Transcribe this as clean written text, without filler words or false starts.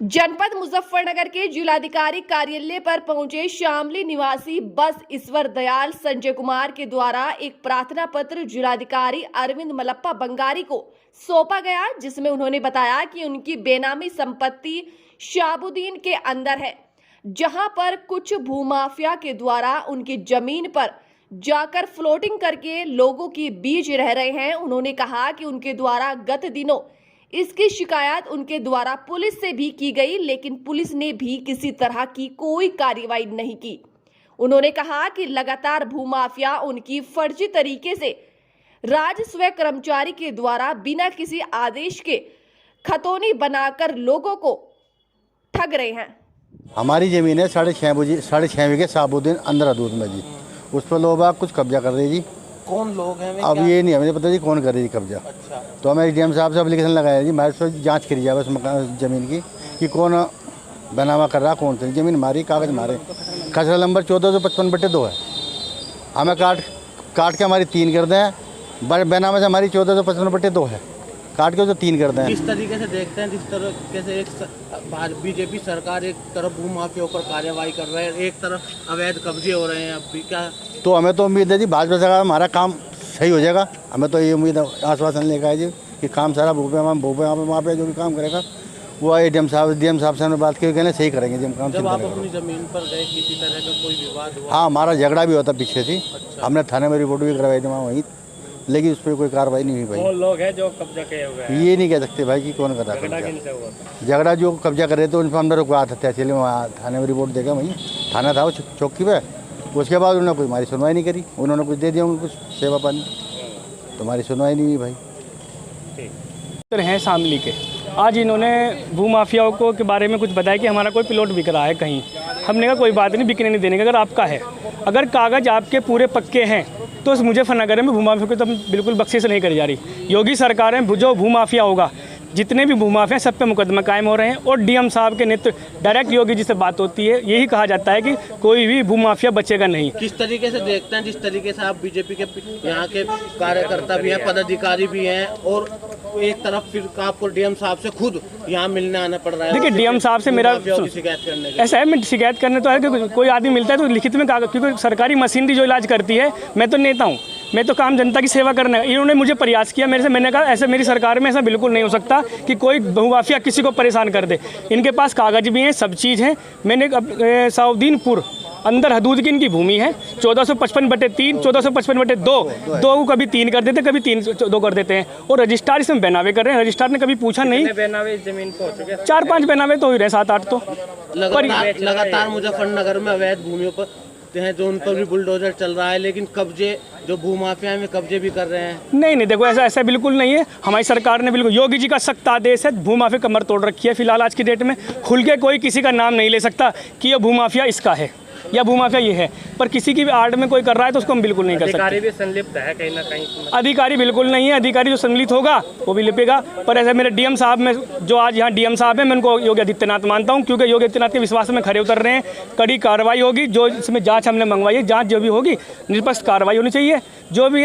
जनपद मुजफ्फरनगर के जिलाधिकारी कार्यालय पर पहुंचे शामली निवासी बस ईश्वर दयाल संजय कुमार के द्वारा एक प्रार्थना पत्र जिलाधिकारी अरविंद मलप्पा बंगारी को सौंपा गया, जिसमें उन्होंने बताया कि उनकी बेनामी संपत्ति शाबुद्दीन के अंदर है, जहां पर कुछ भूमाफिया के द्वारा उनकी जमीन पर जाकर फ्लोटिंग करके लोगों के बीच रह रहे हैं। उन्होंने कहा कि उनके द्वारा गत दिनों इसकी शिकायत उनके द्वारा पुलिस से भी की गई, लेकिन पुलिस ने भी किसी तरह की कोई कार्रवाई नहीं की। उन्होंने कहा कि लगातार भूमाफिया उनकी फर्जी तरीके से राजस्व कर्मचारी के द्वारा बिना किसी आदेश के खतौनी बनाकर लोगों को ठग रहे हैं। हमारी जमीन है 6.5 बीघे शाबुद्दीन अंदर दूध में जी, उस पर लोग बाग कुछ कब्जा कर रहे जी। कौन लोग हैं? अब ये नहीं हमें पता जी कौन कर रही जी कब्जा। अच्छा। तो हमें डीएम साहब से एप्लीकेशन लगाया जी, हमारे से जांच करी जाए उस मकान ज़मीन की कि कौन बनावा कर रहा, कौन सी ज़मीन हमारी, कागज़ हमारे। खसरा नंबर 1455/2 है। हमें काट के हमारी 3 कर दें, बनावा से हमारी 1455/2 है, काट के उसे 3 कर दें। किस तरीके से देखते हैं, जिस तरह से एक बीजेपी सरकार एक तरफ भूमाफियों पर कार्रवाई कर रहे हैं, एक तरफ अवैध कब्जे हो रहे हैं, अब भी क्या? तो हमें तो उम्मीद है जी भाजपा सरकार हमारा काम सही हो जाएगा। हमें तो ये उम्मीद आश्वासन लेकर आए जी कि काम सारा वहाँ पे जो भी काम करेगा वो डीएम साहब से हमने बात की, कहने सही करेंगे जी हम काम। जब आप अपनी ज़मीन पर गए किसी तरह का कोई विवाद हुआ? हाँ, हमारा झगड़ा भी होता पीछे थी। अच्छा। हमने थाने में रिपोर्ट भी करवाई थी वहाँ वहीं, लेकिन उस पर कोई कार्रवाई नहीं हुई भाई। कौन लोग हैं जो कब्जा किए हुए हैं? ये नहीं कह सकते भाई कि कौन कर रहा है झगड़ा। जो कब्जा कर रहे थे उन पर हमने रुकवा था, तहसील में वहाँ थाने में रिपोर्ट देगा, वहीं थाना था वो चौकी पे। उसके बाद उन्होंने कोई हमारी सुनवाई नहीं करी, उन्होंने कुछ दे दिया उनको कुछ सेवा पानी, तो हमारी सुनवाई नहीं हुई भाई। हैं शामली के, आज इन्होंने भूमाफियाओं को के बारे में कुछ बताया कि हमारा कोई प्लॉट बिक रहा है कहीं। हमने कहा कोई बात नहीं, बिकने नहीं देने का, अगर आपका है, अगर कागज़ आपके पूरे पक्के हैं तो मुजफ्फरनगर में भूमाफिया को तो बिल्कुल बख्शिश नहीं करी जा रही। योगी सरकार में जो भूमाफिया होगा, जितने भी भूमाफिया सब पे मुकदमा कायम हो रहे हैं, और डीएम साहब के नेतृत्व डायरेक्ट योगी जी से बात होती है, यही कहा जाता है कि कोई भी भूमाफिया बचेगा नहीं। किस तरीके से देखते हैं, जिस तरीके से आप बीजेपी के यहाँ के कार्यकर्ता भी हैं, पदाधिकारी भी हैं, और एक तरफ फिर आपको डीएम साहब से खुद यहाँ मिलने आना पड़ रहा है? देखिए, डीएम साहब से मेरा शिकायत करने ऐसा है, मैं शिकायत करने तो है कि कोई आदमी मिलता है तो लिखित में कागज, क्योंकि सरकारी मशीनरी जो इलाज करती है, मैं तो नेता हूँ, मैं तो काम जनता की सेवा करना है। इन्होंने मुझे प्रयास किया मेरे से, मैंने कहा ऐसे मेरी सरकार में ऐसा बिल्कुल नहीं हो सकता कि कोई भूमाफिया किसी को परेशान कर दे। इनके पास कागज भी हैं, सब चीज़ हैं। मैंने शाबुद्दीनपुर अंदर हदूद की इनकी भूमि है, 1455/3, 1455/2, दो को कभी 3 कर देते, कभी 3-2 कर देते हैं, और रजिस्ट्रार इसमें बेनावे कर रहे हैं। रजिस्ट्रार ने कभी पूछा नहीं। बेनावे जमीन पे हो चुके हैं? 4-5 बेनावे तो ही रहे, 7-8 तो लगातार मुजफ्फरनगर में अवैध भूमियों पर हैं, जो उन पर भी बुलडोजर चल रहा है, लेकिन कब्जे जो भूमाफिया में कब्जे भी कर रहे हैं। नहीं, देखो ऐसा बिल्कुल नहीं है। हमारी सरकार ने बिल्कुल, योगी जी का सख्त आदेश है, भूमाफिया कमर तोड़ रखी है। फिलहाल आज की डेट में खुल के कोई किसी का नाम नहीं ले सकता कि ये भूमाफिया इसका है या भूमाफिया ये है, पर किसी की भी आड़ में कोई कर रहा है तो उसको हम बिल्कुल नहीं कर सकते। अधिकारी भी संलिप्त है कहीं ना कहीं? अधिकारी बिल्कुल नहीं है, अधिकारी जो सम्मिलित होगा वो भी लिपेगा। पर ऐसे मेरे डीएम साहब में, जो आज यहाँ डीएम साहब हैं, मैं उनको योगी आदित्यनाथ मानता हूँ, क्योंकि योगी आदित्यनाथ के विश्वास में खड़े उतर रहे हैं। कड़ी कार्रवाई होगी, जो इसमें जाँच हमने मंगवाई है, जाँच जो भी होगी निष्पक्ष कार्रवाई होनी चाहिए। जो भी